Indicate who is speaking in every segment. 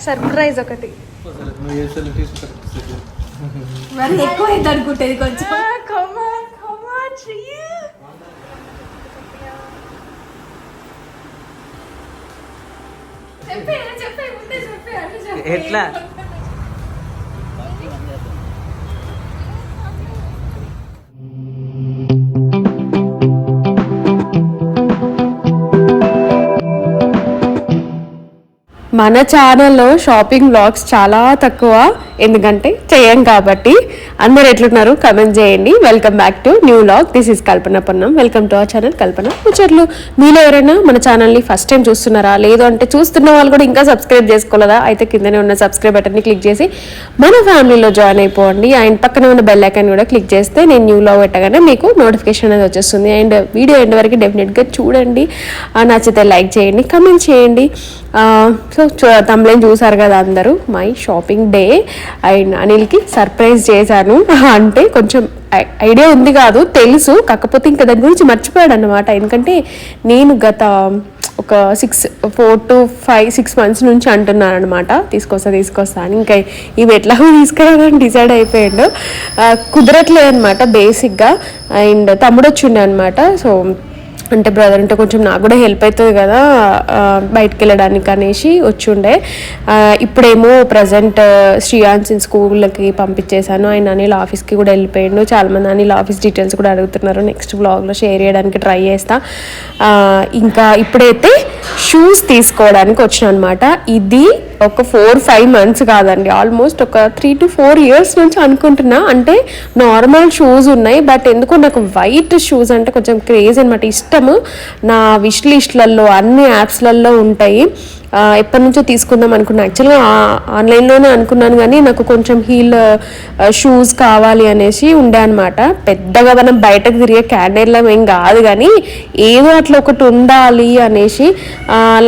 Speaker 1: Surprise ఒకటి
Speaker 2: ఎక్కువ అనుకుంటుంది కొంచెం.
Speaker 1: ఎట్లా మన ఛానల్లో షాపింగ్ వ్లాగ్స్ చాలా తక్కువ, ఎందుకంటే చేయం కాబట్టి. అందరు ఎట్లున్నారు కమెంట్ చేయండి. Welcome back to new vlog. This is Kalpana Ponnam. Welcome to our channel Kalpana Muchatlu. మీలో ఎవరైనా మన ఛానల్ని ఫస్ట్ టైం చూస్తున్నారా, లేదు అంటే చూస్తున్న వాళ్ళు కూడా ఇంకా సబ్స్క్రైబ్ చేసుకోలేదా, అయితే కిందనే ఉన్న సబ్స్క్రైబ్ బటన్ని క్లిక్ చేసి మన ఫ్యామిలీలో జాయిన్ అయిపోండి. అండ్ పక్కనే ఉన్న బెల్ ఐకాన్ కూడా క్లిక్ చేస్తే నేను న్యూ వ్లాగ్ పెట్టగానే మీకు నోటిఫికేషన్ అనేది వచ్చేస్తుంది. అండ్ వీడియో ఎండ్ వరకు డెఫినెట్గా చూడండి. నచ్చితే లైక్ చేయండి, కమెంట్ చేయండి. సో తమ్ముళ్ళని చూసారు కదా అందరూ. My shopping day. అండ్ అనిల్కి సర్ప్రైజ్ చేశాను. అంటే కొంచెం ఐడియా ఉంది కాదు, తెలుసు, కాకపోతే ఇంకా దాని గురించి మర్చిపోయాడు అన్నమాట. ఎందుకంటే నేను గత ఒక 4 to 5-6 months నుంచి అంటున్నాను అనమాట, తీసుకొస్తా అని. ఇంకా ఇవి ఎట్లాగో తీసుకురావాలని డిసైడ్ అయిపోయాడు. కుదరట్లేదు అనమాట బేసిక్గా. అండ్ తమ్ముడు వచ్చిండే అనమాట. సో అంటే బ్రదర్ అంటే కొంచెం నాకు కూడా హెల్ప్ అవుతుంది కదా బయటకు వెళ్ళడానికి అనేసి వచ్చుండే. ఇప్పుడేమో ప్రజెంట్ శ్రీయాన్సిన్ స్కూల్కి పంపించేశాను. ఆయన అనిల్ ఆఫీస్కి కూడా వెళ్ళిపోయాడు. చాలామంది అనిల్ ఆఫీస్ డీటెయిల్స్ కూడా అడుగుతున్నారు. నెక్స్ట్ బ్లాగ్లో షేర్ చేయడానికి ట్రై చేస్తా. ఇంకా ఇప్పుడైతే షూస్ తీసుకోవడానికి వచ్చిన అనమాట. ఇది ఒక 4-5 months కాదండి, ఆల్మోస్ట్ ఒక 3 to 4 years నుంచి అనుకుంటున్నా. అంటే నార్మల్ షూస్ ఉన్నాయి, బట్ ఎందుకో నాకు వైట్ షూస్ అంటే కొంచెం క్రేజ్ అనమాట, ఇష్టము. నా విష్ లిస్ట్లలో అన్ని యాప్స్లలో ఉంటాయి. ఎప్పటి నుంచో తీసుకుందాం అనుకున్నాను. యాక్చువల్గా ఆన్లైన్లోనే అనుకున్నాను, కానీ నాకు కొంచెం హీల్ షూస్ కావాలి అనేసి ఉండే అనమాట. పెద్దగా మనం బయటకు తిరిగే క్యాండిల్లం ఏం కాదు, కానీ ఏదో అట్లా ఒకటి ఉండాలి అనేసి.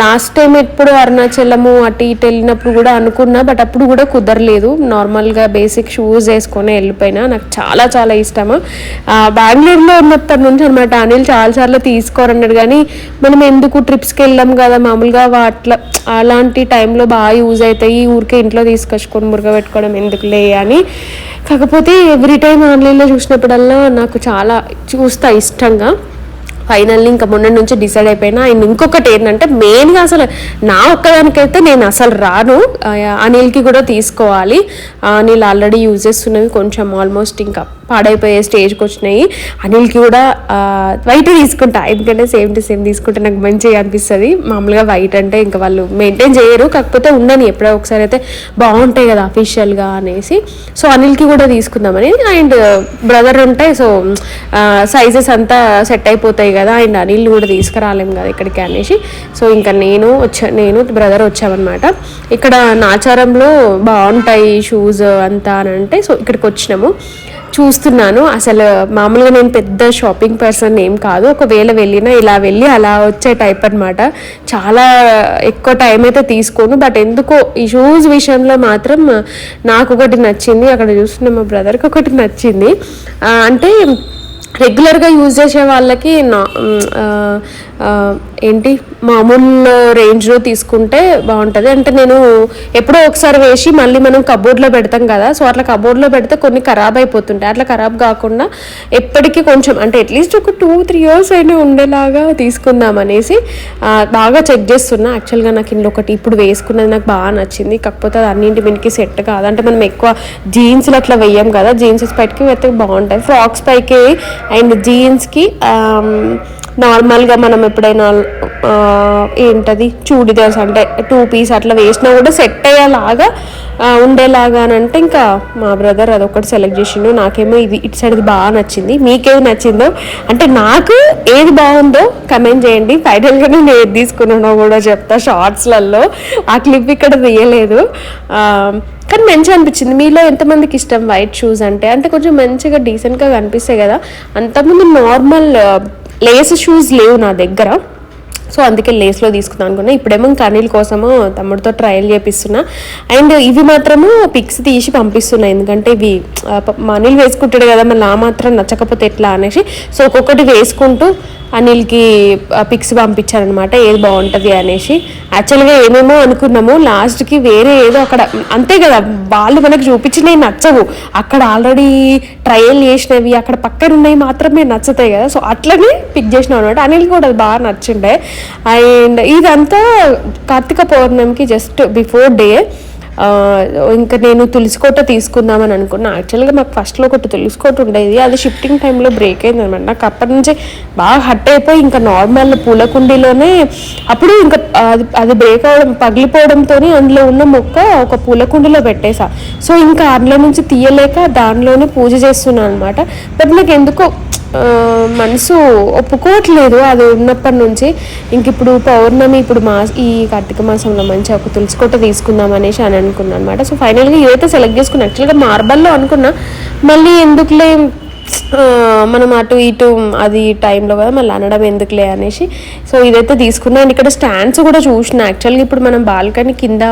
Speaker 1: లాస్ట్ టైం ఎప్పుడు అరుణాచలము అటు ఇటు వెళ్ళినప్పుడు కూడా అనుకున్నా, బట్ అప్పుడు కూడా కుదరలేదు. నార్మల్గా బేసిక్ షూస్ వేసుకొని వెళ్ళిపోయినా. నాకు చాలా చాలా ఇష్టము. బెంగళూరులో ఉన్నప్పటి నుంచి అనమాట. అనిల్ చాలాసార్లు తీసుకోరన్నాడు, కానీ మనం ఎందుకు ట్రిప్స్కి వెళ్ళాం కదా మామూలుగా, అట్లా అలాంటి టైంలో బాగా యూజ్ అవుతాయి. ఊరికే ఇంట్లో తీసుకొచ్చుకొని మురగబెట్టుకోవడం ఎందుకులే అని. కాకపోతే ఎవ్రీ టైం ఆన్లైన్లో చూసినప్పుడల్లా నాకు చాలా చూస్తా ఇష్టంగా. ఫైనల్లీ ఇంకా మొన్న నుంచి డిసైడ్ అయిపోయినా. అండ్ ఇంకొకటి ఏంటంటే మెయిన్గా అసలు నా ఒక్కదానికైతే నేను అసలు రాను, అనిల్కి కూడా తీసుకోవాలి. అనిల్ ఆల్రెడీ యూజ్ చేస్తున్నవి కొంచెం ఆల్మోస్ట్ ఇంకా పాడైపోయే స్టేజ్కి వచ్చినాయి. అనిల్కి కూడా వైట్ తీసుకుంటా, ఎందుకంటే సేమ్ టు సేమ్ తీసుకుంటే నాకు మంచిగా అనిపిస్తుంది. మామూలుగా వైట్ అంటే ఇంకా వాళ్ళు మెయింటైన్ చేయరు, కాకపోతే ఉండని ఎప్పుడో ఒకసారి అయితే బాగుంటాయి కదా అఫీషియల్గా అనేసి. సో అనిల్కి కూడా తీసుకుందామని. అండ్ బ్రదర్ ఉంటే సో సైజెస్ అంతా సెట్ అయిపోతాయి కదా. అండ్ అనిల్ కూడా తీసుకురాలేము కదా ఇక్కడికి అనేసి. సో ఇంకా నేను బ్రదర్ వచ్చామన్నమాట. ఇక్కడ నాచారంలో బాగుంటాయి షూస్ అంతా అని అంటే, సో ఇక్కడికి వచ్చినాము. చూస్తున్నాను. అసలు మామూలుగా నేను పెద్ద షాపింగ్ పర్సన్ ఏం కాదు, ఒకవేళ వెళ్ళినా ఇలా వెళ్ళి అలా వచ్చే టైప్ అనమాట. చాలా ఎక్కువ టైం అయితే తీసుకోను, బట్ ఎందుకో ఈ షూస్ విషయంలో మాత్రం నాకు ఒకటి నచ్చింది. అక్కడ చూస్తున్న మా బ్రదర్కి ఒకటి నచ్చింది. అంటే రెగ్యులర్గా యూజ్ చేసే వాళ్ళకి ఏంటి మామూలు రేంజ్లో తీసుకుంటే బాగుంటుంది. అంటే నేను ఎప్పుడో ఒకసారి వేసి మళ్ళీ మనం కబోర్డ్లో పెడతాం కదా, సో అట్లా కబోర్డ్లో పెడితే కొన్ని ఖరాబ్ అయిపోతుంటాయి. అట్లా ఖరాబ్ కాకుండా ఎప్పటికీ కొంచెం అంటే అట్లీస్ట్ ఒక 2-3 years అయినా ఉండేలాగా తీసుకుందాం అనేసి బాగా చెక్ చేస్తున్నా. యాక్చువల్గా నాకు ఇంట్లో ఒకటి ఇప్పుడు వేసుకున్నది నాకు బాగా నచ్చింది, కాకపోతే అది అన్నింటి మీదకి సెట్ కాదు. అంటే మనం ఎక్కువ జీన్స్లు అట్లా వెయ్యం కదా, జీన్స్ పైకి వెతకి బాగుంటాయి, ఫ్రాక్స్ పైకి అండ్ జీన్స్కి. నార్మల్గా మనం ఎప్పుడైనా ఏంటది చూడిదార్స్ అంటే 2 piece అట్లా వేసినా కూడా సెట్ అయ్యేలాగా ఉండేలాగా అని అంటే ఇంకా మా బ్రదర్ అదొకటి సెలెక్ట్ చేసిండు. నాకేమో ఇది ఇటు సైడ్ బాగా నచ్చింది. మీకేది నచ్చిందో అంటే నాకు ఏది బాగుందో కమెంట్ చేయండి. ఫైనల్గా నేను ఏది తీసుకున్నానో కూడా చెప్తా షార్ట్స్లలో. ఆ క్లిప్ ఇక్కడ తీయలేదు, కానీ మంచిగా అనిపించింది. మీలో ఎంతమందికి ఇష్టం వైట్ షూస్ అంటే? అంటే కొంచెం మంచిగా డీసెంట్గా కనిపిస్తాయి కదా. అంతకుముందు నార్మల్ లేస్ షూస్ లేవు నా దగ్గర, సో అందుకే లేస్లో తీసుకుందాం అనుకున్నా. ఇప్పుడేమో ఇంకా అనిల్ కోసము తమ్ముడితో ట్రయల్ చేపిస్తున్నా. అండ్ ఇవి మాత్రము పిక్స్ తీసి పంపిస్తున్నా, ఎందుకంటే ఇవి అనిల్ వేసుకుంటాడు కదా, మళ్ళీ ఆ మాత్రం నచ్చకపోతే ఎట్లా అనేసి. సో ఒక్కొక్కటి వేసుకుంటూ అనిల్కి పిక్స్ పంపించారనమాట ఏది బాగుంటుంది అనేసి. యాక్చువల్గా ఏమేమో అనుకున్నాము, లాస్ట్కి వేరే ఏదో అక్కడ అంతే కదా, వాళ్ళు మనకు చూపించినవి నచ్చవు, అక్కడ ఆల్రెడీ ట్రయల్ చేసినవి అక్కడ పక్కన ఉన్నాయి మాత్రమే నచ్చుతాయి కదా. సో అట్లనే పిక్ చేసినాం అనమాట. అనిల్కి కూడా అది బాగా నచ్చిండే. అండ్ ఇదంతా కార్తీక పౌర్ణమికి జస్ట్ బిఫోర్ డే. ఇంకా నేను తులసికోట తీసుకుందామని అనుకున్నా. యాక్చువల్గా మాకు ఫస్ట్లో ఒకటి తులసికోట ఉండేది, అది షిఫ్టింగ్ టైంలో బ్రేక్ అయింది అనమాట. నాకు అప్పటి నుంచి బాగా హట్ అయిపోయి ఇంకా నార్మల్ పూలకుండీలోనే అప్పుడు ఇంకా అది బ్రేక్ అవ్వడం పగిలిపోవడంతో అందులో ఉన్న మొక్క ఒక పూలకుండీలో పెట్టేసా. సో ఇంకా అందులో నుంచి తీయలేక దానిలోనే పూజ చేస్తున్నాను అనమాట. బట్ నాకు ఎందుకో మనసు ఒప్పుకోవట్లేదు అది ఉన్నప్పటి నుంచి. ఇంక ఇప్పుడు పౌర్ణమి, ఇప్పుడు ఈ కార్తీక మాసంలో మంచిగా ఒక తులసికోట తీసుకుందాం అనేసి అని అనుకున్నాను అనమాట. సో ఫైనల్గా ఇదైతే సెలెక్ట్ చేసుకున్నాను. యాక్చువల్గా మార్బల్లో అనుకున్నా, మళ్ళీ ఎందుకులే మనం అటు ఇటు అది టైంలో కదా మళ్ళీ అనడం ఎందుకులే అనేసి సో ఇదైతే తీసుకున్నాను. ఇక్కడ స్టాండ్స్ కూడా చూసిన. యాక్చువల్గా ఇప్పుడు మనం బాల్కనీ కింద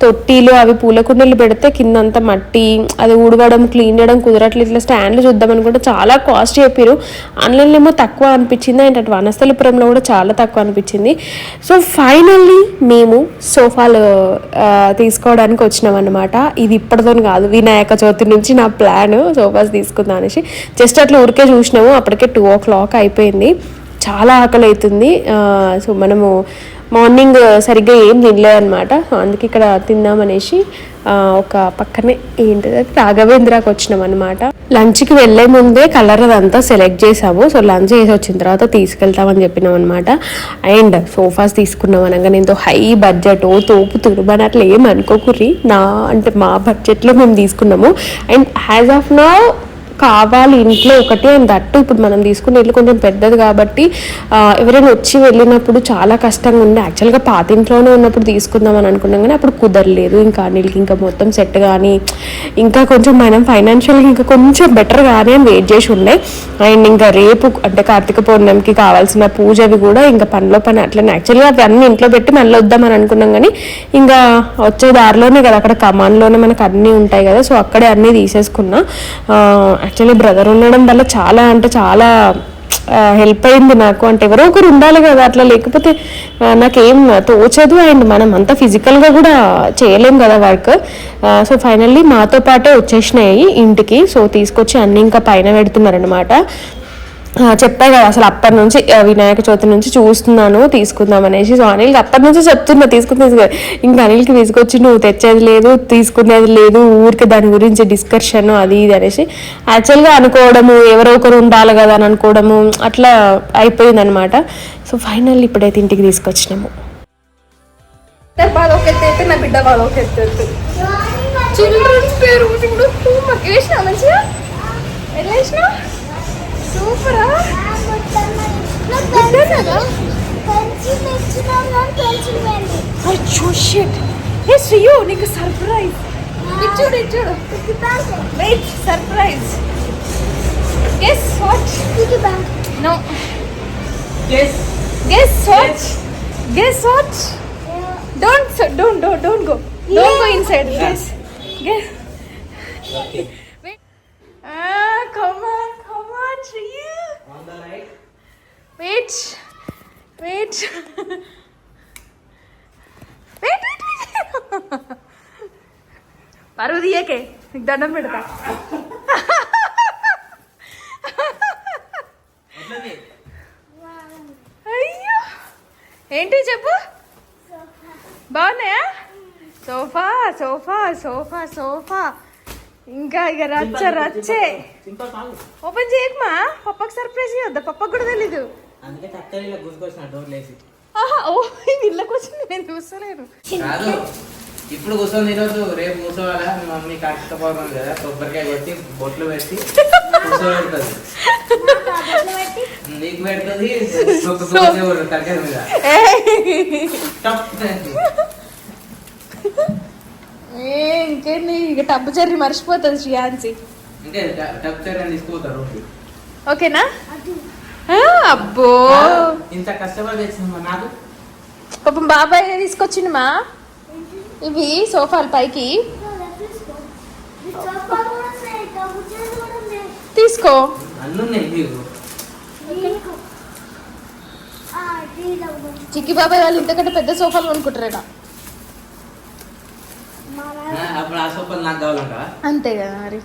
Speaker 1: తొట్టిలు అవి పూల కుండీలు పెడితే కింద అంతా మట్టి, అది ఊడవడం క్లీన్ చేయడం కుదరట్లేదు. ఇట్లా స్టాండ్లు చూద్దామని కూడా చాలా కాస్ట్ చెప్పారు. ఆన్లైన్లో ఏమో తక్కువ అనిపించింది, అండ్ అటు వనస్థలిపురంలో కూడా చాలా తక్కువ అనిపించింది. సో ఫైనల్లీ మేము సోఫాలు తీసుకోవడానికి వచ్చినాం అనమాట. ఇది ఇప్పటితో కాదు, వినాయక చవితి నుంచి నా ప్లాన్ సోఫాస్ తీసుకుందాం అనేసి. జస్ట్ అట్లా ఊరికే చూసినాము, అప్పటికే 2 o'clock అయిపోయింది. చాలా ఆకలి అవుతుంది. సో మనము మార్నింగ్ సరిగ్గా ఏం తినలేదన్నమాట. సో అందుకే ఇక్కడ తిందామనేసి ఒక పక్కనే ఏంటిది రాఘవేంద్రకి వచ్చినాం అనమాట. లంచ్కి వెళ్ళే ముందే కలర్ అదంతా సెలెక్ట్ చేసాము. సో లంచ్ చేసి వచ్చిన తర్వాత తీసుకెళ్తామని చెప్పినాం అనమాట. అండ్ సోఫాస్ తీసుకున్నాం అనగా నేను హై బడ్జెట్ తోపు తురుమని అట్లా ఏం అనుకోకుర్రి, అంటే మా బడ్జెట్లో మేము తీసుకున్నాము. అండ్ యాజ్ ఆఫ్ నౌ కావాలి ఇంట్లో ఒకటి, అండ్ దట్టు ఇప్పుడు మనం తీసుకునే ఇల్లు కొంచెం పెద్దది కాబట్టి ఎవరైనా వచ్చి వెళ్ళినప్పుడు చాలా కష్టంగా ఉంది. యాక్చువల్గా పాత ఇంట్లోనే ఉన్నప్పుడు తీసుకుందాం అని అనుకున్నాం కానీ అప్పుడు కుదరలేదు. ఇంకా అనిల్కి ఇంకా మొత్తం సెట్ కానీ ఇంకా కొంచెం మనం ఫైనాన్షియల్గా ఇంకా కొంచెం బెటర్ కానీ అని వెయిట్ చేసి ఉండే. అండ్ ఇంకా రేపు అంటే కార్తీక పౌర్ణమికి కావాల్సిన పూజవి కూడా ఇంకా పనిలో పని అట్లనే. యాక్చువల్గా అవి అన్నీ ఇంట్లో పెట్టి మళ్ళీ వద్దామని అనుకున్నాం కానీ ఇంకా వచ్చే దారిలోనే కదా అక్కడ కమాన్లోనే మనకు అన్నీ ఉంటాయి కదా, సో అక్కడే అన్నీ తీసేసుకున్నా. యాక్చువల్లీ బ్రదర్ ఉండడం వల్ల చాలా అంటే చాలా హెల్ప్ అయింది నాకు. అంటే ఎవరో ఒకరు ఉండాలి కదా, అట్లా లేకపోతే నాకేం తోచదు. అండ్ మనం అంతా ఫిజికల్గా కూడా చేయలేం కదా వర్క్. సో ఫైనల్లీ మాతో పాటే వచ్చేసినాయి ఇంటికి. సో తీసుకొచ్చి అన్నీ ఇంకా పైన పెడుతున్నారనమాట. చెప్పా కదా అసలు అప్పటి నుంచి వినాయక చవితి నుంచి చూస్తున్నాను తీసుకుందాం అనేసి. సో అనిల్కి అప్పటి నుంచి చెప్తున్నా తీసుకుని ఇంకా అనిల్కి తీసుకొచ్చి నువ్వు తెచ్చేది లేదు తీసుకునేది లేదు, ఊరికి దాని గురించి డిస్కషన్ అది ఇది అనేసి యాక్చువల్గా అనుకోవడము, ఎవరో ఒకరు ఉండాలి కదా అని అనుకోవడము అట్లా అయిపోయింది అనమాట. సో ఫైనల్ ఇప్పుడైతే ఇంటికి తీసుకొచ్చినాము.
Speaker 2: నా బిడ్డ వాళ్ళకి చిల్డ్రన్స్ పేరు వేసినా మంచిగా వేసినా సూపరా శ్రీయో నీకు సర్ప్రైజ్ ఇచ్చుడు ఇచ్చుడు wait surprise guess what no guess what don't go inside gess come on Shriya on the right wait పరుదియకే నీకు దండం పెడతా. అయ్యో ఏంటి చెప్పు, బాగున్నాయా? సోఫా సోఫా సోఫా సోఫా ఇంకా ఇక రచ్చే. Open చేయకమా, పప్పకి surprise ఇవ్వద్దా? పప్పకు కూడా తెలీదు. ఓ ఇళ్ళకి వచ్చి నేను చూస్తలేను.
Speaker 3: ఇప్పుడు కూర్చొని తినొద్దు, రేపు కూర్చోవాలా? మీ మమ్మీ కష్టపోతుంది కదా, కొబ్బరికాయ కొట్టి బొట్లు పెట్టి కూర్చోబెడుతుంది, నీకు పెడుతుంది తగ్గ మీద.
Speaker 2: ఇంకేంటి ఇక టబ్బు చర్రి మర్చిపోతుంది శ్రీయాన్సి.
Speaker 3: తీసుకుపోతారు
Speaker 2: ఓకేనా? అబ్బో
Speaker 3: ఇంత కష్టపడి తెచ్చింది నాకు.
Speaker 2: పాపం బాబాయ్ తీసుకొచ్చిండమా ఇవి సోఫాలు పైకి. తీసుకో చిక్కి బాబాయ్ వాళ్ళు ఇంతకంటే పెద్ద సోఫాలు కొనుక్కుంటారట.
Speaker 3: అప్పుడు ఆ సోఫాలు నాకు కావాలంట.
Speaker 2: అంతే కదా మరి.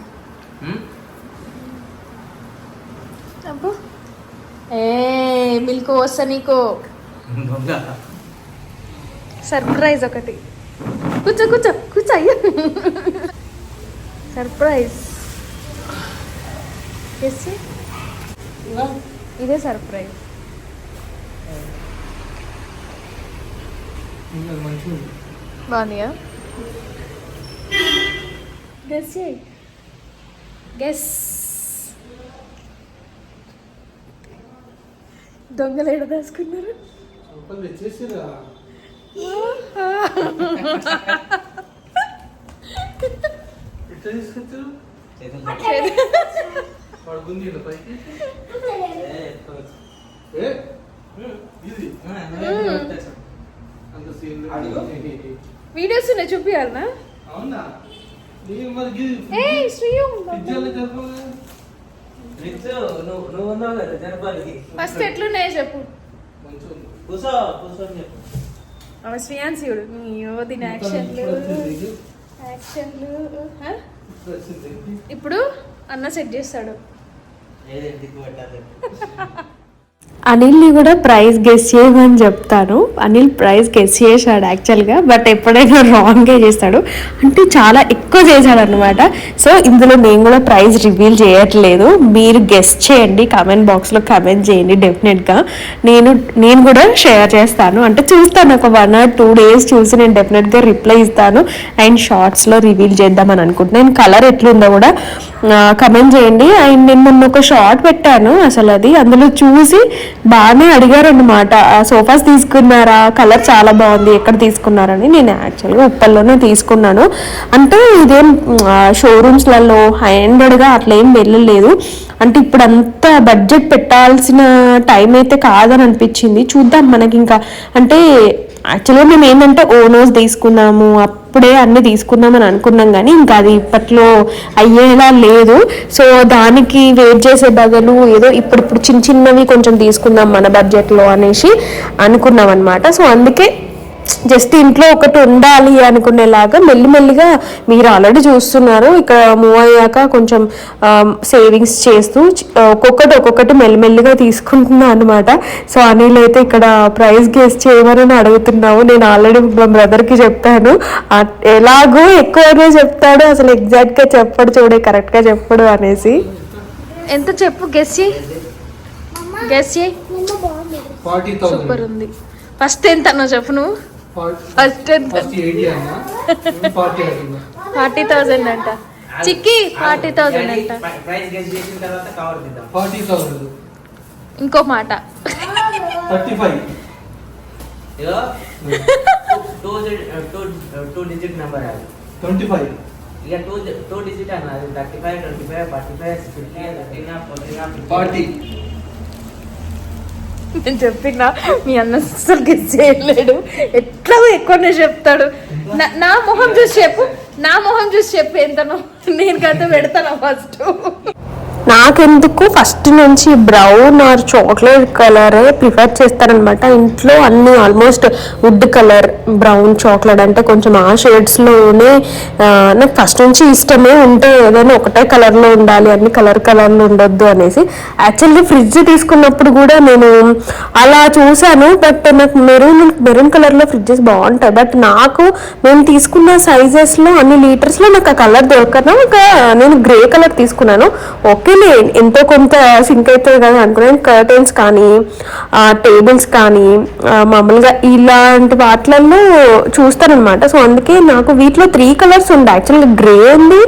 Speaker 2: అబ్బో ఏ మిల్క్ వస్తా నీకు సర్ప్రైజ్ ఒకటి. కూర్చో కూర్చో కూర్చో అయ్యో సర్ప్రైజ్. ఇదే సర్ప్రైజ్. బాగుందిగా. గెస్ చేయి. గెస్. దొంగలు ఎడ దాచుకున్నారు? వీడియోస్ ఉన్నాయి చూపియాలనా? ఫస్ట్ ఎట్లున్నాయో చెప్పు. శ్రీయాన్సీయుడు దీని యాక్షన్లు. ఇప్పుడు అన్న సెట్ చేస్తాడు.
Speaker 1: అనిల్ని కూడా ప్రైస్ గెస్ చేయమని చెప్తాను. అనిల్ ప్రైస్ గెస్ చేశాడు యాక్చువల్గా, బట్ ఎప్పుడైనా రాంగ్గా చేస్తాడు. అంటే చాలా ఎక్కువ చేశాడు అనమాట. సో ఇందులో నేను కూడా ప్రైస్ రివీల్ చేయట్లేదు. మీరు గెస్ చేయండి, కామెంట్ బాక్స్లో కామెంట్ చేయండి. డెఫినెట్గా నేను కూడా షేర్ చేస్తాను. అంటే చూస్తాను, ఒక 1 or 2 days చూసి నేను డెఫినెట్గా రిప్లై ఇస్తాను. అండ్ షార్ట్స్లో రివీల్ చేద్దామని అనుకుంటున్నాను. కలర్ ఎట్లుందో కూడా కమెంట్ చేయండి. అండ్ నేను మొన్న ఒక షార్ట్ పెట్టాను, అసలు అది అందులో చూసి బాగానే అడిగారు అనమాట, సోఫాస్ తీసుకున్నారా, కలర్ చాలా బాగుంది, ఎక్కడ తీసుకున్నారని. నేను యాక్చువల్గా ఉప్పల్లోనే తీసుకున్నాను. అంటే ఇదేం షోరూమ్స్లలో హైండెడ్గా అట్లా ఏం వెళ్ళలేదు. అంటే ఇప్పుడు అంత బడ్జెట్ పెట్టాల్సిన టైం అయితే కాదని అనిపించింది. చూద్దాం మనకి ఇంకా. అంటే యాక్చువల్గా మేము ఏంటంటే ఓనోస్ తీసుకున్నాము, అప్పుడే అన్నీ తీసుకుందామని అనుకున్నాం, కానీ ఇంకా అది ఇప్పట్లో అయ్యేలా లేదు. సో దానికి వెయిట్ చేసే బదులు ఏదో ఇప్పుడు చిన్నవి కొంచెం తీసుకుందాం మన బడ్జెట్లో అనేసి అనుకున్నాం అనమాట. సో అందుకే జస్ట్ ఇంట్లో ఒకటి ఉండాలి అనుకునేలాగా మెల్లిమెల్లిగా మీరు ఆల్రెడీ చూస్తున్నారు. ఇక్కడ మూవ్ అయ్యాక కొంచెం సేవింగ్స్ చేస్తూ ఒక్కొక్కటి మెల్లిమెల్లిగా తీసుకుంటున్నా అనమాట. సో అనిల్ అయితే ఇక్కడ ప్రైస్ గెస్ చేయమని అడుగుతున్నాము. నేను ఆల్రెడీ మా బ్రదర్కి చెప్పాను, ఎలాగో ఎక్కువగా చెప్తాడు, అసలు ఎగ్జాక్ట్గా చెప్పడు, చూడే కరెక్ట్గా చెప్పడు అనేసి.
Speaker 2: ఎంత చెప్పు, గెస్ చేయి. గెస్ చేయి. సూపర్ ఉంది. ఫస్ట్ ఎంత అన్నా చెప్పు నువ్వు. ఫస్ట్ 40,000 అంట. చిక్కి 40,000 అంట. ఇంకో మాట
Speaker 3: 35. టూ డిజిట్ నెంబర్ అది 25. ఇక టూ డిజిట్ అన్నది 35, 25, 45, 50, 40.
Speaker 2: నేను చెప్పినా మీ అన్న అసలు గెస్ చేయలేడు, ఎట్లా ఎక్కువనే చెప్తాడు. నా మొహం చూసి చెప్పు, నా మొహం చూసి చెప్పు ఎంతనో. నేను కథ పెడతాను ఫస్ట్.
Speaker 1: నాకెందుకు ఫస్ట్ నుంచి బ్రౌన్ ఆర్ చాక్లెట్ కలరే ప్రిఫర్ చేస్తారనమాట. ఇంట్లో అన్ని almost would colour, brown, chocolate అంటే కొంచెం ఆ షేడ్స్లోనే నాకు ఫస్ట్ నుంచి ఇష్టమే. ఉంటే ఏదైనా ఒకటే కలర్లో ఉండాలి, అన్ని కలర్లో ఉండొద్దు అనేసి. యాక్చువల్లీ ఫ్రిడ్జ్ తీసుకున్నప్పుడు కూడా నేను అలా చూశాను, బట్ నాకు మెరూన్ కలర్లో ఫ్రిడ్జెస్ బాగుంటాయి. బట్ నాకు నేను తీసుకున్న సైజెస్లో అన్ని లీటర్స్లో నాకు ఆ కలర్ దొరకను. నేను గ్రే కలర్ తీసుకున్నాను. ఓకే, ఎంతో కొంత సింక్ అవుతుంది కదా అనుకున్నాను. కర్టెన్స్ కానీ టేబుల్స్ కానీ మామూలుగా ఇలాంటి వాటిలలో చూస్తానమాట. సో అందుకే నాకు వీటిలో 3 కలర్స్ ఉంది. యాక్చువల్గా గ్రే ఉంది,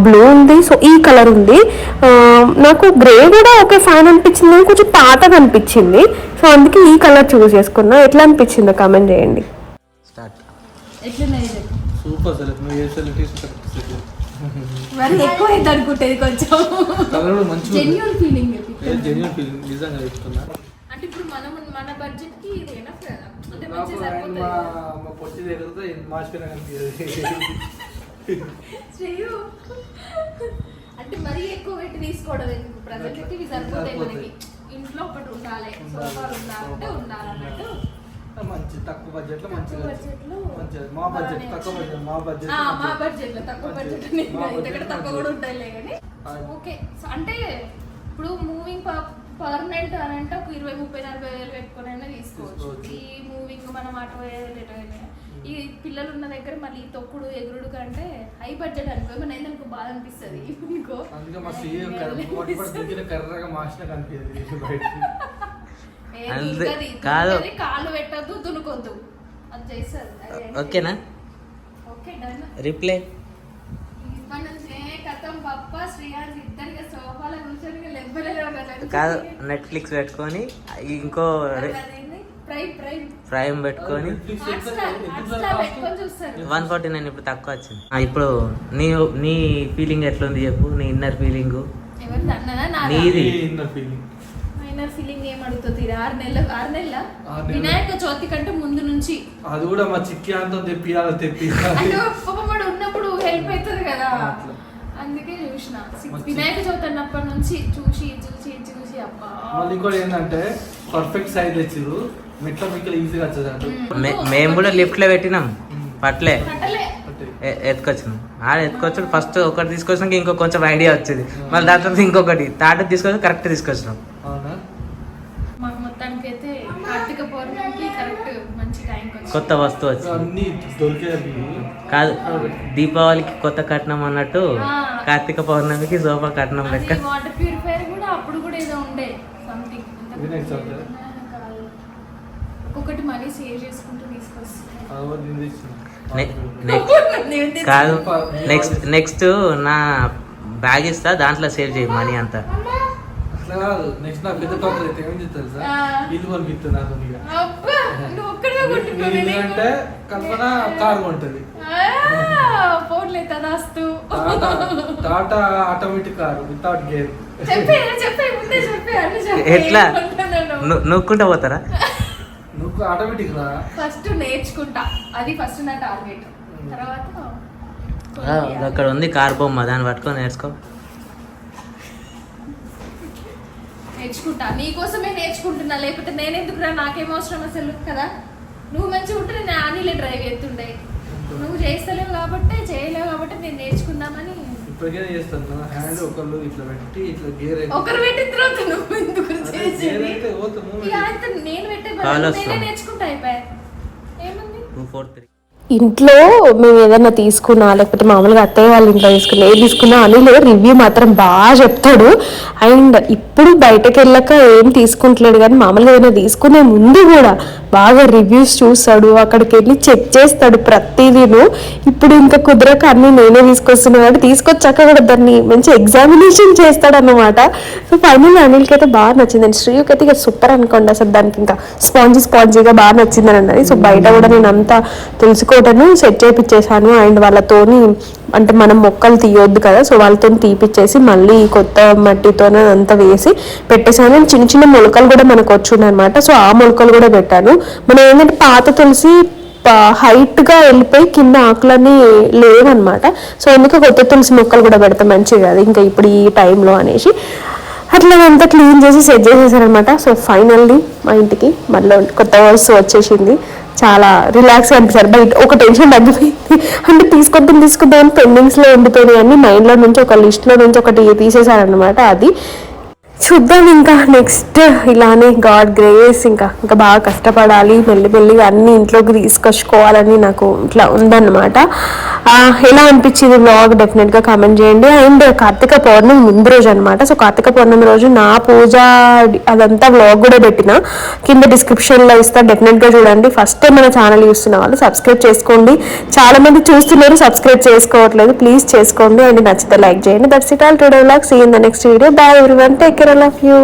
Speaker 1: బ్లూ ఉంది, సో ఈ కలర్ ఉంది. నాకు గ్రే కూడా ఓకే ఫైన్ అనిపించింది, కొంచెం పాతగా అనిపించింది. సో అందుకే ఈ కలర్ చూస్ చేసుకున్నా. ఎట్లా అనిపించిందో కామెంట్ చేయండి.
Speaker 4: సూపర్ సార్,
Speaker 2: మరి ఎక్కువ అయితే అనుకుంటేది కొంచెం జెన్యూన్ ఫీలింగ్
Speaker 4: నిజంగా చెప్తున్నా.
Speaker 2: అంటే ఇప్పుడు మన బడ్జెట్ కి ఇది ఎనఫ్ కదా. అంటే మంచి
Speaker 4: మా పొట్టి దగ్గర మార్చిపోయినా కనిపించదు.
Speaker 2: అంటే మరీ ఎక్కువ పెట్టి తీసుకోవడం ఎందుకు, ప్రజెంట్ అయితే ఇవి సరిపోతాయి మనకి. ఇంట్లో ఒకటి ఉండాలి, సోఫాలు ఉండాలంటే ఉండాలన్నట్టు.
Speaker 4: మంచి తక్కువ బడ్జెట్ లో మంచిగా
Speaker 2: తక్కువ బడ్జెట్లో
Speaker 4: మంచిగా మా బడ్జెట్ తక్కువ బడ్జెట్ మా బడ్జెట్
Speaker 2: మా బడ్జెట్ లో తక్కువ బడ్జెట్ ఇంతకంటే తక్కువ కూడా ఉంటాయిలే కానీ ఓకే. అంటే ఇప్పుడు మూవింగ్ పర్మనెంట్ అని అంటే ఒక 20, 30, 40 వేలు పెట్టుకుని తీసుకోవచ్చు. ఈ మూవింగ్ మనం అటు ఈ పిల్లలు ఉన్న దగ్గర మళ్ళీ ఈ తొక్కుడు ఎగురుడు కంటే హై బడ్జెట్ అనుకో మన ఏందనుకో బాధ అనిపిస్తుంది. ఇంకో
Speaker 4: అందుకే మా సీఎం కర్రగా మార్చిన కనిపించదు.
Speaker 3: కాదు
Speaker 2: కాళ్ళు పెట్టద్దు, దునుకొద్దు, అది చేస్తారు.
Speaker 3: ఓకేనా?
Speaker 2: Okay done.
Speaker 3: రిప్లై
Speaker 2: ఇప్పటి నుంచి కథం పప్ప శ్రీయాన్స్ ఇద్దరిగా సోఫాలో కూర్చొని లెబ్బలేదు
Speaker 3: కాదు, నెట్ఫ్లిక్స్ పెట్టుకొని ఇంకో ప్రైమ్ పెట్టుకొని 149 ఇప్పుడు తక్కువ వచ్చింది. ఇప్పుడు నీ ఫీలింగ్ ఎట్లుంది చెప్పు, నీ ఇన్నర్ ఫీలింగ్ నీది.
Speaker 2: ఫీలింగ్ ఏం అడుగుతుంది? 6 నెలల వినాయక చవితి కంటే ముందు నుంచి
Speaker 4: అది కూడా మా చిక్కి అంతా తెప్పి
Speaker 2: ఉన్నప్పుడు హెల్ప్ అవుతుంది కదా, అందుకే చూసిన. వినాయక చవితి అన్నప్పటి నుంచి చూసి చూసి చూసి అబ్బా.
Speaker 4: మళ్ళీ కూడా ఏంటంటే పర్ఫెక్ట్ సైజ్ తెచ్చిరు, మెట్ల మీకు ఈజీగా వచ్చేది.
Speaker 3: మేము కూడా లిఫ్ట్ లో పెట్టినాం, పట్లే
Speaker 2: కట్టలే
Speaker 3: ఎత్తుకొచ్చినాం. ఆడ ఎత్తుకొచ్చాడు ఫస్ట్ ఒకటి తీసుకొచ్చినాక ఇంకో కొంచెం ఐడియా వచ్చేది, మళ్ళీ దాని తర్వాత ఇంకొకటి థర్డ్ తీసుకొచ్చి కరెక్ట్ తీసుకొచ్చినాం.
Speaker 4: అవునా?
Speaker 2: మాకు మొత్తానికి అయితే కార్తీక పౌర్ణమికి కరెక్ట్ మంచి టైం
Speaker 3: కొత్త వస్తువు వచ్చింది.
Speaker 4: అన్ని దొరికేది
Speaker 3: కాదు, దీపావళికి కొత్త కట్నం అన్నట్టు కార్తీక పౌర్ణమికి సోఫా కట్నం లెక్క.
Speaker 2: వాటర్ ప్యూరిఫైర్ కూడా అప్పుడు కూడా ఏదో ఉండే సంథింగ్.
Speaker 4: వినాయక చవితి
Speaker 2: ఒక్కొక్కటి మనీ సేవ్ చేసుకుంటూ తీసుకొస్తాను.
Speaker 3: కాదు, నెక్స్ట్ నా బ్యాగ్ ఇస్తా, దాంట్లో సేవ్ చేయి మనీ అంతా.
Speaker 4: అట్లా కాదు, నెక్స్ట్ నా పెద్ద పాత్ర అయితే ఏం చెప్తారు సార్, ఇల్లు కొనిపిస్తుంది నాకు. అంటే కల్పన కారు కొంటది, Tata automatic car without gear.
Speaker 3: ఎట్లా నొక్కుంటా పోతారా?
Speaker 4: నువ్వు ఆటోమేటిక్ రా.
Speaker 2: ఫస్ట్ నేర్చుకుంటా, అది ఫస్ట్ నా టార్గెట్. తర్వాత
Speaker 3: అక్కడ ఉంది కార్ బొమ్మ, దాన్ని పట్టుకొని
Speaker 2: నేర్చుకుంటా. నీకోసమే నేర్చుకుంటున్నా, లేకపోతే నేను ఎందుకురా, నాకేం అవసరం అసలు కదా. నువ్వు మంచిగా ఉంటే నేను ఆనీలే డ్రైవ్ చేస్తుండే. నువ్వు చేస్తలేవు కాబట్టి, చేయలేవు కాబట్టి నేను నేర్చుకుందామని
Speaker 4: ఇప్పటికే చేస్తాను. హ్యాండ్ ఒకళ్ళు ఇట్లా పెట్టి ఇట్లా గేర్
Speaker 2: ఒకరు పెట్టిన తర్వాత నువ్వు ఎందుకు చేసేది? నేను పెట్టే నేర్చుకుంటా అయిపోయా. ఏముంది?
Speaker 3: 243
Speaker 1: ఇంట్లో మేము ఏదైనా తీసుకున్నా, లేకపోతే మామూలుగా అత్తయ్య వాళ్ళ ఇంట్లో తీసుకున్నా, ఏది తీసుకున్నా అనిల్ రివ్యూ మాత్రం బాగా చెప్తాడు. అండ్ ఇప్పుడు బయటకు వెళ్ళాక ఏం తీసుకుంటలేడు, కానీ మామూలుగా ఏదైనా తీసుకునే ముందు కూడా బాగా రివ్యూస్ చూస్తాడు, అక్కడికి వెళ్ళి చెక్ చేస్తాడు ప్రతిదీను. ఇప్పుడు ఇంకా కుదరక అన్నీ నేనే తీసుకొస్తున్నాడు, తీసుకొచ్చాక కూడా దాన్ని మంచి ఎగ్జామినేషన్ చేస్తాడు అన్నమాట. సో ఫైనల్ అనిల్కి అయితే బాగా నచ్చిందండి. శ్రీయుకి అయితే ఇక సూపర్ అనుకోండి, అసలు దానికి ఇంకా స్పాంజీగా బాగా నచ్చిందని అన్నది. సో బయట కూడా నేను అంతా తెలుసుకోవటను సెట్ చేయించేసాను. అండ్ వాళ్ళతోని అంటే మనం మొక్కలు తీయొద్దు కదా, సో వాళ్ళతో తీపిచ్చేసి మళ్ళీ కొత్త మట్టితోనే అంతా వేసి పెట్టేసాను. చిన్న చిన్న మొలకలు కూడా మనకు వచ్చున్నాయి అనమాట, సో ఆ మొలకలు కూడా పెట్టాను. మనం ఏంటంటే పాత తులసి హైట్గా వెళ్ళిపోయి కింద ఆకులన్నీ లేవన్నమాట, సో ఎందుకు కొత్త తులసి మొక్కలు కూడా పెడతాం మంచిగా కదా ఇంకా ఇప్పుడు ఈ టైంలో అనేసి అట్లా అంతా క్లీన్ చేసి సెట్ చేసేసారనమాట. సో ఫైనల్లీ మా ఇంటికి మళ్ళీ కొత్త వస్తువు వచ్చేసింది. చాలా రిలాక్స్గా అనిపించారు. బయట ఒక టెన్షన్ తగ్గిపోయింది, అంటే తీసుకుందాం పెండింగ్స్లో ఉండిపోయినాయి అన్ని మైండ్లో నుంచి ఒక లిస్ట్లో నుంచి ఒకటి తీసేసారనమాట. అది చూద్దాం ఇంకా నెక్స్ట్ ఇలానే గాడ్ గ్రేస్ ఇంకా బాగా కష్టపడాలి, మెల్లిమెల్లిగా అన్ని ఇంట్లోకి తీసుకొచ్చుకోవాలని నాకు ఇట్లా ఉందన్నమాట. ఎలా అనిపించింది వ్లాగ్ డెఫినెట్గా కామెంట్ చేయండి. అండ్ కార్తీక పౌర్ణమి ముందు రోజు అనమాట, సో కార్తీక పౌర్ణమి రోజు నా పూజ అదంతా వ్లాగ్ కూడా పెట్టిన, కింద డిస్క్రిప్షన్లో ఇస్తా, డెఫినెట్గా చూడండి. ఫస్ట్ టైం మన ఛానల్ చూస్తున్న వాళ్ళు సబ్స్క్రైబ్ చేసుకోండి. చాలా మంది చూస్తున్నారు, సబ్స్క్రైబ్ చేసుకోవట్లేదు, ప్లీజ్ చేసుకోండి. అండ్ నచ్చితే లైక్ చేయండి. That's it all today vlog. See in the next video. Bye everyone, take care, I love you.